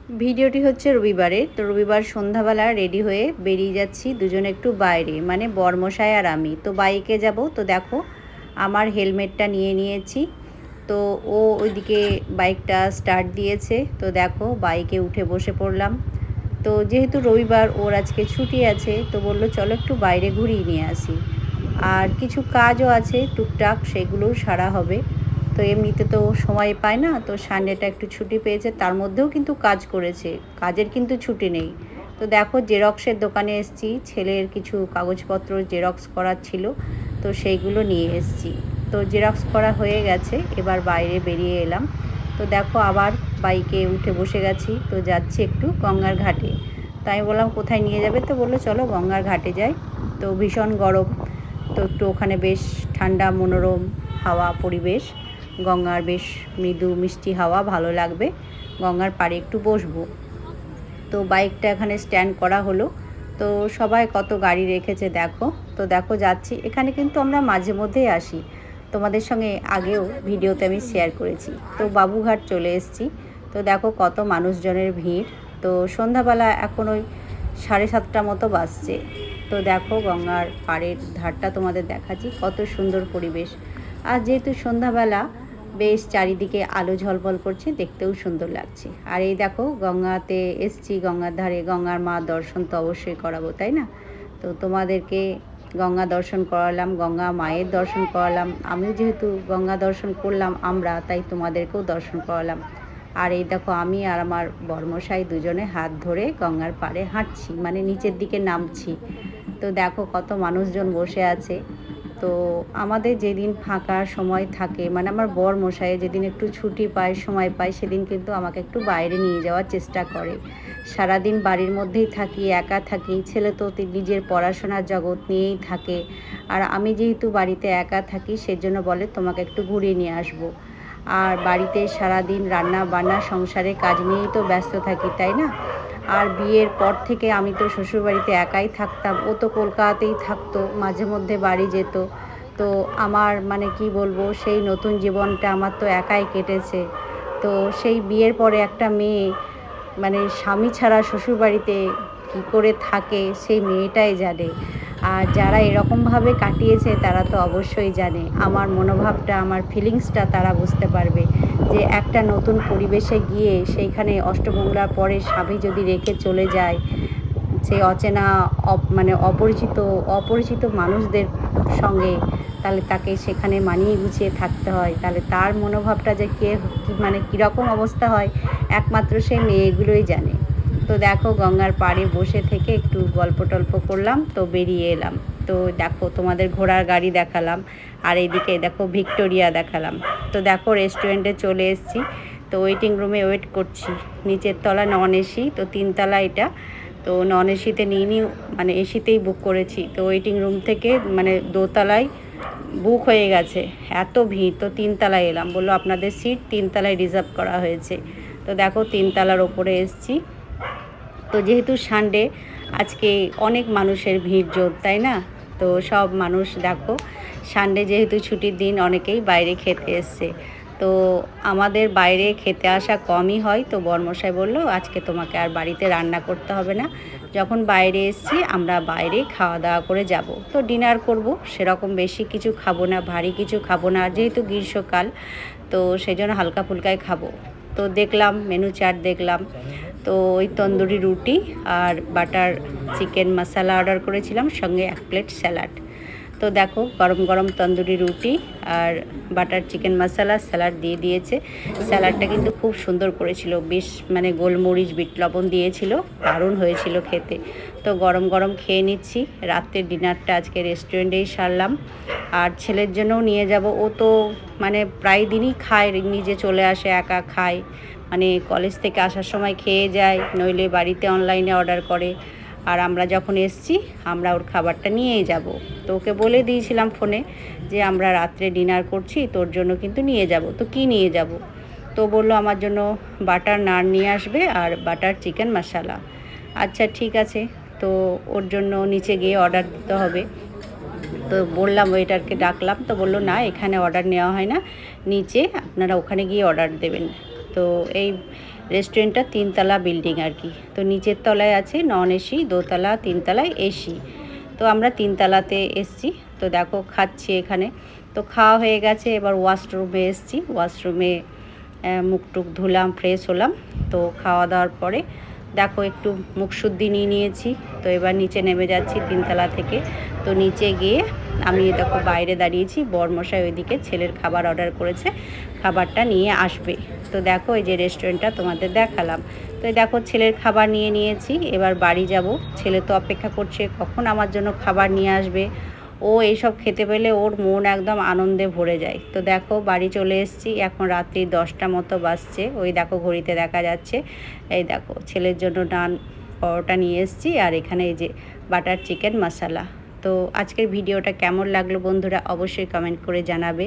ভিডিওটি হচ্ছে রবিবারে। তো রবিবার সন্ধ্যাবেলা রেডি হয়ে বেরিয়ে যাচ্ছি দুজনে একটু বাইরে, মানে বরমশাই আর আমি। তো বাইকে যাব। তো দেখো আমার হেলমেটটা নিয়ে নিয়েছি। তো ও ওইদিকে বাইকটা স্টার্ট দিয়েছে। তো দেখো বাইকে উঠে বসে পড়লাম। তো যেহেতু রবিবার ওর আজকে ছুটি আছে, তো বলল চলো একটু বাইরে ঘুরিয়ে নিয়ে আসি। আর কিছু কাজও আছে টুকটাক, সেগুলোও সারা হবে। তো এমনিতে তো সময় পায় না, তো সানডেটা একটু ছুটি পেয়েছে, তার মধ্যেও কিন্তু কাজ করেছে, কাজের কিন্তু ছুটি নেই। তো দেখো জেরক্সের দোকানে এসেছি, ছেলের কিছু কাগজপত্র জেরক্স করার ছিল, তো সেইগুলো নিয়ে এসেছি। তো জেরক্স করা হয়ে গেছে, এবার বাইরে বেরিয়ে এলাম। তো দেখো আবার বাইকে উঠে বসে গেছি। তো যাচ্ছি একটু গঙ্গার ঘাটে। তাই বললাম কোথায় নিয়ে যাবে, তো বললো চলো গঙ্গার ঘাটে যাই। তো ভীষণ গরম, তো একটু ওখানে বেশ ঠান্ডা মনোরম হাওয়া পরিবেশ, গঙ্গার বেশ মৃদু মিষ্টি হাওয়া, ভালো লাগবে। গঙ্গার পাড়ে একটু বসবো। তো বাইকটা এখানে স্ট্যান্ড করা হলো। তো সবাই কত গাড়ি রেখেছে দেখো। তো দেখো যাচ্ছি, এখানে কিন্তু আমরা মাঝে মধ্যেই আসি, তোমাদের সঙ্গে আগেও ভিডিওতে আমি শেয়ার করেছি। তো বাবুঘাট চলে এসেছি। তো দেখো কত মানুষজনের ভিড়। তো সন্ধ্যাবেলা এখন ওই 7:30 মতো বাজছে। তো দেখো গঙ্গার পাড়ের ধারটা তোমাদের দেখাচ্ছি, কত সুন্দর পরিবেশ। আর যেহেতু সন্ধ্যাবেলা বেশ চারিদিকে আলো ঝলমল করছে, দেখতেও সুন্দর লাগছে। আর এই দেখো গঙ্গাতে এসছি, গঙ্গার ধারে গঙ্গার মা দর্শন তো অবশ্যই করাবো, তাই না? তো তোমাদেরকে গঙ্গা দর্শন করালাম, গঙ্গা মায়ের দর্শন করালাম। আমিও যেহেতু গঙ্গা দর্শন করলাম আমরা, তাই তোমাদেরকেও দর্শন করালাম। আর এই দেখো আমি আর আমার বর্মশাই দুজনে হাত ধরে গঙ্গার পাড়ে হাঁটছি, মানে নিচের দিকে নামছি। তো দেখো কত মানুষজন বসে আছে। তো আমাদের যেদিন ফাঁকা সময় থাকে, মানে আমার বরমশাই যেদিন একটু ছুটি পায়, সময় পায়, সেদিন কিন্তু আমাকে একটু বাইরে নিয়ে যাওয়ার চেষ্টা করে। সারাদিন বাড়ির মধ্যেই থাকি, একা থাকি, ছেলে তো নিজের পড়াশোনার জগৎ নিয়েই থাকে। আর আমি যেহেতু বাড়িতে একা থাকি, সেজন্য বলে তোমাকে একটু ঘুরিয়ে নিয়ে আসবো। আর বাড়িতে সারাদিন রান্না বান্না সংসারে কাজ নিয়েই তো ব্যস্ত থাকি, তাই না? আর বিয়ের পর থেকে আমি তো শ্বশুরবাড়িতে একাই থাকতাম, ও তো কলকাতাতেই থাকতো, মাঝে মধ্যে বাড়ি যেত। তো আমার মানে কি বলবো, সেই নতুন জীবনটা আমার তো একাই কেটেছে। তো সেই বিয়ের পরে একটা মেয়ে মানে স্বামী ছাড়া শ্বশুরবাড়িতে কী করে থাকে সেই মেয়েটাই জানে। আর যারা এরকমভাবে কাটিয়েছে তারা তো অবশ্যই জানে আমার মনোভাবটা, আমার ফিলিংসটা তারা বুঝতে পারবে, যে একটা নতুন পরিবেশে গিয়ে সেইখানে অষ্টমঙ্গলার পরে স্বামী যদি রেখে চলে যায়, সেই অচেনা মানে অপরিচিত মানুষদের সঙ্গে, তাহলে তাকে সেখানে মানিয়ে গুছিয়ে থাকতে হয়, তাহলে তার মনোভাবটা যে মানে কীরকম অবস্থা হয়, একমাত্র সেই মেয়েগুলোই জানে। তো দেখো গঙ্গার পাড়ে বসে থেকে একটু গল্প টল্প করলাম, তো বেরিয়ে এলাম। তো দেখো তোমাদের ঘোড়ার গাড়ি দেখালাম, আর এইদিকে দেখো ভিক্টোরিয়া দেখালাম। তো দেখো রেস্টুরেন্টে চলে এসেছি। তো ওয়েটিং রুমে ওয়েট করছি। নিচের তলা নন এসি, তো 3তলা এটা। তো নন এসিতে নিইনি, মানে এসিতেই বুক করেছি। তো ওয়েটিং রুম থেকে মানে দোতলায় বুক হয়ে গেছে, এত ভিড়। তো 3তলায় এলাম, বললো আপনাদের সিট 3তলায় রিজার্ভ করা হয়েছে। তো দেখো 3তলার ওপরে এসেছি। তো যেহেতু সানডে, আজকে অনেক মানুষের ভিড় জোর, তাই না? তো সব মানুষ দেখো, সানডে যেহেতু ছুটির দিন, অনেকেই বাইরে খেতে এসছে। তো আমাদের বাইরে খেতে আসা কমই হয়। তো বর্মশাই বললো আজকে তোমাকে আর বাড়িতে রান্না করতে হবে না, যখন বাইরে এসছি আমরা বাইরে খাওয়া দাওয়া করে যাব। তো ডিনার করব, সেরকম বেশি কিছু খাবো না, ভারী কিছু খাবো না, যেহেতু গ্রীষ্মকাল, তো সেই জন্য হালকা ফুলকাই খাবো। তো দেখলাম মেনু চার্ট দেখলাম। তো ওই তন্দুরি রুটি আর বাটার চিকেন মশলা অর্ডার করেছিলাম, সঙ্গে 1 প্লেট স্যালাড। তো দেখো গরম গরম তন্দুরি রুটি আর বাটার চিকেন মশলা স্যালাড দিয়ে দিয়েছে। স্যালাডটা কিন্তু খুব সুন্দর করেছিল, বেশ মানে গোলমরিচ বিট লবণ দিয়েছিল, দারুণ হয়েছিল খেতে। তো গরম গরম খেয়ে নিচ্ছি। রাত্রের ডিনারটা আজকে রেস্টুরেন্টেই সারলাম। আর ছেলের জন্যও নিয়ে যাব, ও তো মানে প্রায় দিনই খায়, নিজে চলে আসে, একা খায়, মানে কলেজ থেকে আসার সময় খেয়ে যায়, নইলে বাড়িতে অনলাইনে অর্ডার করে। আর আমরা যখন এসছি আমরা ওর খাবারটা নিয়েই যাব। তো ওকে বলে দিয়েছিলাম ফোনে যে আমরা রাত্রে ডিনার করছি, তোর জন্য কিন্তু নিয়ে যাব। তো কি নিয়ে যাব? তো বললো আমার জন্য বাটার নান নিয়ে আসবে আর বাটার চিকেন মশলা। আচ্ছা ঠিক আছে। তো ওর জন্য নিচে গিয়ে অর্ডার দিতে হবে। তো বললাম, ওয়েটারকে ডাকলাম, তো বললো না এখানে অর্ডার নেওয়া হয় না, নিচে আপনারা ওখানে গিয়ে অর্ডার দেবেন। তো এই রেস্টুরেন্টটা 3তলা বিল্ডিং আর কি। তো নিচের তলায় আছে নন এসি, দোতলা, 3তলায় এসি। তো আমরা 3তলাতে এসছি। তো দেখো খাচ্ছি এখানে। তো খাওয়া হয়ে গেছে, এবার ওয়াশরুমে এসছি। ওয়াশরুমে মুখ টুক ধুলাম, ফ্রেশ হলাম। তো খাওয়া দাওয়ার পরে দেখো একটু মুখশুদ্ধি নিয়ে নিয়েছি। তো এবার নিচে নেমে যাচ্ছি 3তলা থেকে। তো নিচে গিয়ে আমি দেখো বাইরে দাঁড়িয়েছি, বরমশাই ওইদিকে ছেলের খাবার অর্ডার করেছে, খাবারটা নিয়ে আসবে। তো দেখো এই যে রেস্টুরেন্টটা তোমাদের দেখালাম। তো দেখো ছেলের খাবার নিয়ে নিয়েছি, এবার বাড়ি যাব। ছেলে তো অপেক্ষা করছে কখন আমার জন্য খাবার নিয়ে আসবে। ও এইসব খেতে পেলে ওর মন একদম আনন্দে ভরে যায়। তো দেখো বাড়ি চলে এসেছি, এখন রাত্রি 10টা মতো বাজছে। ওই দেখো ঘড়িতে দেখা যাচ্ছে। এই দেখো ছেলের জন্য নান পরোটা নিয়ে এসেছি, আর এখানে এই যে বাটার চিকেন মশলা। তো আজকের ভিডিওটা কেমন লাগলো বন্ধুরা অবশ্যই কমেন্ট করে জানাবে।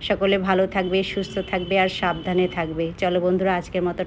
সকলে ভালো থাকবে, সুস্থ থাকবে আর সাবধানে থাকবে। চলো বন্ধুরা আজকের মতো